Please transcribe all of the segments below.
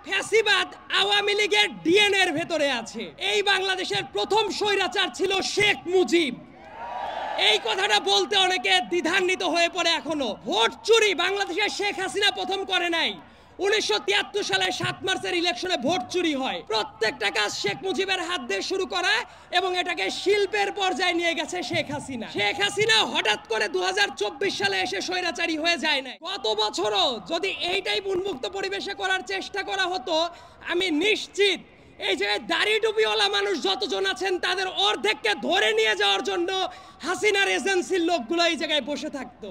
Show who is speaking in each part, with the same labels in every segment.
Speaker 1: ফ্যাসিবাদ আওয়ামী লীগের ডিএনএর ভেতরে আছে। এই বাংলাদেশের প্রথম স্বৈরাচার ছিল শেখ মুজিব। এই কথাটা বলতে অনেকে দ্বিধান্বিত হয়ে পড়ে এখনো। ভোট চুরি বাংলাদেশের শেখ হাসিনা প্রথম করে নাই। 1973 সালে 7 মার্চের ইলেকশনে ভোট চুরি হয়। প্রত্যেকটা কাজ শেখ মুজিবের হাত দিয়ে শুরু করা এবং এটাকে শিল্পের পর্যায়ে নিয়ে গেছে শেখ হাসিনা। শেখ হাসিনা হঠাৎ করে 2024 সালে এসে স্বৈরাচারী হয়ে যায় না। গত বছরও যদি এইটাই উন্মুক্ত পরিবেশে করার চেষ্টা করা হতো, আমি নিশ্চিত এই জায়গায় দাড়ি টুপিওয়ালা মানুষ যতজন আছেন তাদের অর্ধেককে ধরে নিয়ে যাওয়ার জন্য হাসিনার এজেন্সির লোকগুলো এই জায়গায় বসে থাকতো।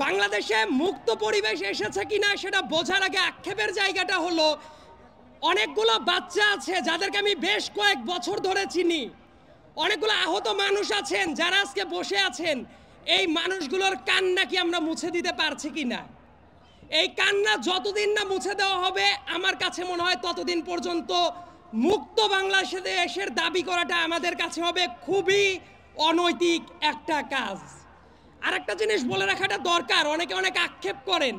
Speaker 1: বাংলাদেশে মুক্ত পরিবেশ এসেছে কিনা সেটা বোঝার আগে আক্ষেপের জায়গাটা হলো, অনেকগুলো বাচ্চা আছে যাদেরকে আমি বেশ কয়েক বছর ধরে চিনি, অনেকগুলো আহত মানুষ আছেন যারা আজকে বসে আছেন। এই মানুষগুলোর কান্না কি আমরা মুছে দিতে পারছি কিনা? এই কান্না যতদিন না মুছে দেওয়া হবে, আমার কাছে মনে হয় ততদিন পর্যন্ত মুক্ত বাংলাদেশের দাবি করাটা আমাদের কাছে হবে খুবই অনৈতিক একটা কাজ। আর একটা জিনিস বলে রাখাটা দরকার, অনেকে অনেক আক্ষেপ করেন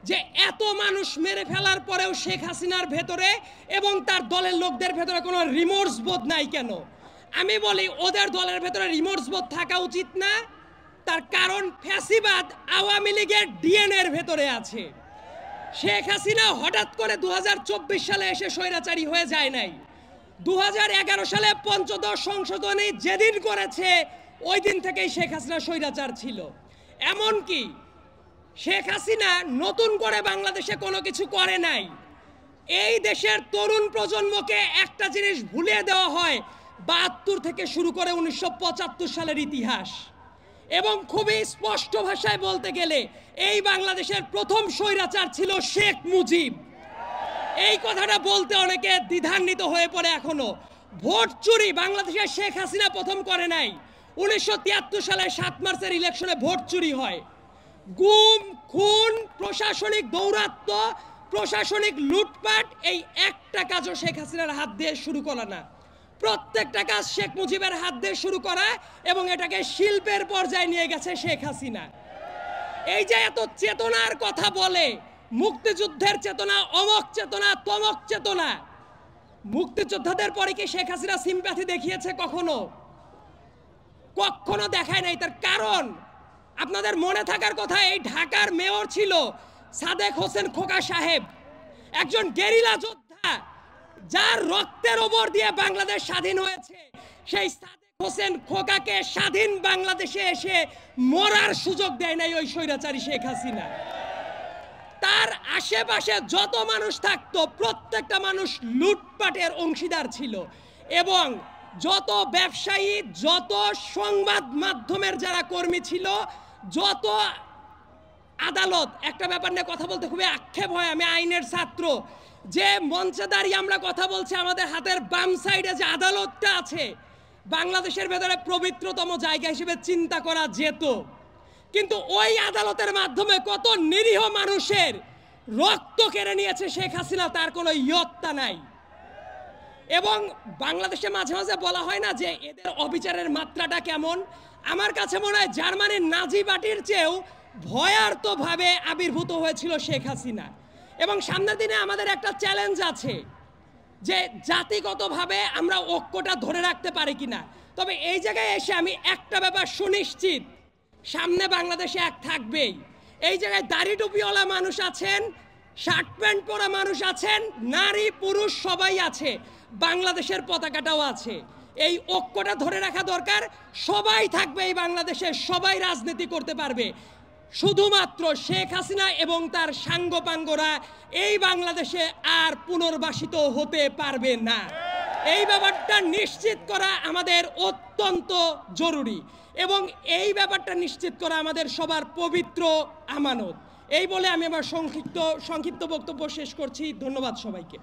Speaker 1: যে এত মানুষ মেরে ফেলার পরেও শেখ হাসিনার ভেতরে এবং তার দলের লোকদের ভেতরে কোনো রিমোর্স বোধ নাই কেন? আমি বলি ওদের দলের ভেতরে রিমোর্স বোধ থাকা উচিত না। তার কারণ ফ্যাসিবাদ আওয়ামী লীগের ডিএনএর ভেতরে আছে। শেখ হাসিনা হঠাৎ করে 2024 সালে এসে স্বৈরাচারী হয়ে যায় নাই। 2011 সালে পঞ্চদশ সংশোধনী যেদিন করেছে ওই দিন থেকেই শেখ হাসিনা স্বৈরাচার ছিল। এমনকি শেখ হাসিনা নতুন করে বাংলাদেশে কোনো কিছু করে নাই। এই দেশের তরুণ প্রজন্মকে একটা জিনিস ভুলিয়ে দেওয়া হয়, 72 থেকে শুরু করে 1975 সালের ইতিহাস। এবং খুবই স্পষ্ট ভাষায় বলতে গেলে এই বাংলাদেশের প্রথম স্বৈরাচার ছিল শেখ মুজিব। এই কথাটা বলতে অনেকে দ্বিধান্বিত হয়ে পড়ে এখনো। ভোট চুরি বাংলাদেশের শেখ হাসিনা প্রথম করে নাই। 1973 সালে 7 মার্চের ইলেকশনে ভোট চুরি হয়। গুম, খুন, প্রশাসনিক দৌরাত্ম্য, প্রশাসনিক লুটপাট, এই একটা কাজও শেখ হাসিনার হাত দিয়ে শুরু করা না। প্রত্যেকটা কাজ শেখ মুজিবের হাত দিয়ে শুরু করা এবং এটাকে শিল্পের পর্যায়ে নিয়ে গেছে শেখ হাসিনা। এই যে এত চেতনার কথা বলে, মুক্তিযুদ্ধের চেতনা, অমক চেতনা, তমক চেতনা, মুক্তিযোদ্ধাদের পরে কি শেখ হাসিনা সিম্প্যাথি দেখিয়েছে কখনো? কখনো দেখায় নাই। তার কারণ আপনাদের মনে থাকার কথা, এই ঢাকার মেয়র ছিল সাদেক হোসেন খোকা সাহেব, একজন গেরিলা যোদ্ধা যার রক্তের ওপর দিয়ে বাংলাদেশ স্বাধীন হয়েছে। সেই সাদেক হোসেন খোকাকে স্বাধীন বাংলাদেশে এসে মরার সুযোগ দেয় নাই ওই স্বৈরাচারী শেখ হাসিনা। তার আশেপাশে যত মানুষ থাকতো প্রত্যেকটা মানুষ লুটপাটের অংশীদার ছিল। এবং যত ব্যবসায়ী, যত সংবাদ মাধ্যমের যারা কর্মী ছিল, যত আদালত, একটা ব্যাপার নিয়ে কথা বলতে খুবই আক্ষেপ হয়, আমি আইনের ছাত্র, যে মঞ্চে দাঁড়িয়ে আমরা কথা বলছি, আমাদের হাতের বাম সাইডে যে আদালতটা আছে বাংলাদেশের ভেতরে পবিত্রতম জায়গা হিসেবে চিন্তা করা যেত, কিন্তু ওই আদালতের মাধ্যমে কত নিরীহ মানুষের রক্ত কেড়ে নিয়েছে শেখ হাসিনা, তার কোনো ইয়ত্তা নাই। এবং বাংলাদেশে মাঝে মাঝে বলা হয় না যে এদের অবিচারের মাত্রাটা কেমন? আমার কাছে মনে হয় জার্মানির নাজি পার্টির চেয়েও ভয়ার্তভাবে আবির্ভূত হয়েছিল শেখ হাসিনা। এবং সামনের দিনে আমাদের একটা চ্যালেঞ্জ আছে যে জাতিগতভাবে আমরা ঐক্যটা ধরে রাখতে পারি কিনা। তবে এই জায়গায় এসে আমি একটা ব্যাপার সুনিশ্চিত, সামনে বাংলাদেশে এক থাকবেই। এই জায়গায় দাড়ি টুপিওয়ালা মানুষ আছেন, শার্ট প্যান্ট পরা মানুষ আছেন, নারী পুরুষ সবাই আছে, বাংলাদেশের পতাকাটাও আছে। এই ঐক্যটা ধরে রাখা দরকার। সবাই থাকবে এই বাংলাদেশে, সবাই রাজনীতি করতে পারবে। শুধুমাত্র শেখ হাসিনা এবং তার সাঙ্গপাঙ্গরা এই বাংলাদেশে আর পুনর্বাসিত হতে পারবে না। এই ব্যাপারটা নিশ্চিত করা আমাদের অত্যন্ত জরুরি এবং এই ব্যাপারটা নিশ্চিত করা আমাদের সবার পবিত্র আমানত। এই বলে আমি আমার সংক্ষিপ্ত বক্তব্য শেষ করছি। ধন্যবাদ সবাইকে।